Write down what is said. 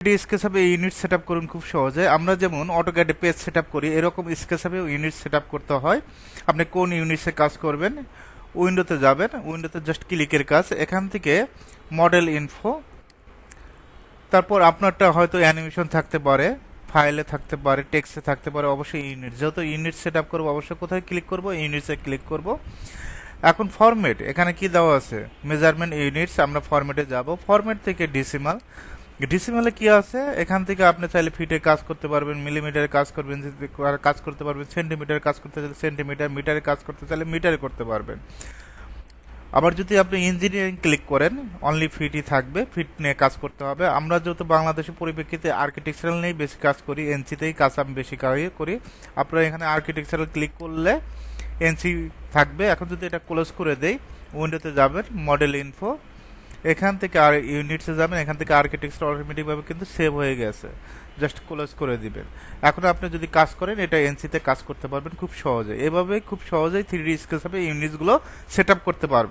স্কেচআপে unit setup করুন খুব সহজে। আমরা যেমন অটোক্যাডে পেজ সেটআপ করি, এরকম স্কেচআপেও ইউনিট সেটআপ করতে হয়। আপনি কোন ইউনিটসে কাজ করবেন, উইন্ডোতে যাবেন, উইন্ডোতে জাস্ট ক্লিকের কাজ, এখান থেকে মডেল ইনফো, তারপর আপনারটা হয়তো অ্যানিমেশন থাকতে পারে, ফাইলে থাকতে পারে, টেক্সটে থাকতে পারে, অবশ্যই ইউনিট। যেহেতু ইউনিট সেটআপ করবো, অবশ্যই কোথায় ক্লিক করব, ইউনিটসে ক্লিক করব। এখন ফরম্যাট, এখানে কি দেওয়া আছে, মেজারমেন্ট ইউনিটস, আমরা ফরম্যাটে যাব। ফরম্যাট থেকে ডিসিমাল, ডিসিমালে কি আছে, এখান থেকে আপনি চাইলে ফিটে কাজ করতে পারবেন, মিলিমিটারে কাজ করবেন, কাজ করতে পারবেন, সেন্টিমিটারে কাজ করতে চাইলে সেন্টিমিটার, মিটারে কাজ করতে চাইলে মিটারে করতে পারবেন। আবার যদি আপনি ইঞ্জিনিয়ারিং ক্লিক করেন, অনলি ফিটই থাকবে, ফিট নিয়ে কাজ করতে হবে। আমরা যেহেতু বাংলাদেশের পরিপ্রেক্ষিতে আর্কিটেকচারাল নিয়েই বেশি কাজ করি, এনসিতেই কাজ আমি বেশি করি। আপনারা এখানে আর্কিটেকচারাল ক্লিক করলে এনসি থাকবে। এখন যদি এটা ক্লোজ করে দেই, উইন্ডোতে যাবেন, মডেল ইনফো, এখান থেকে আর ইউনিটসে যাবেন, এখান থেকে আর্কিটেকচার অটোমেটিকভাবে কিন্তু সেভ হয়ে গেছে, জাস্ট ক্লোজ করে দিবেন। এখন আপনি যদি কাজ করেন, এটা এনসিতে কাজ করতে পারবেন খুব সহজে। এভাবে খুব সহজেই 3D স্কেচআপে ইউনিটসগুলো সেট আপ করতে পারবেন।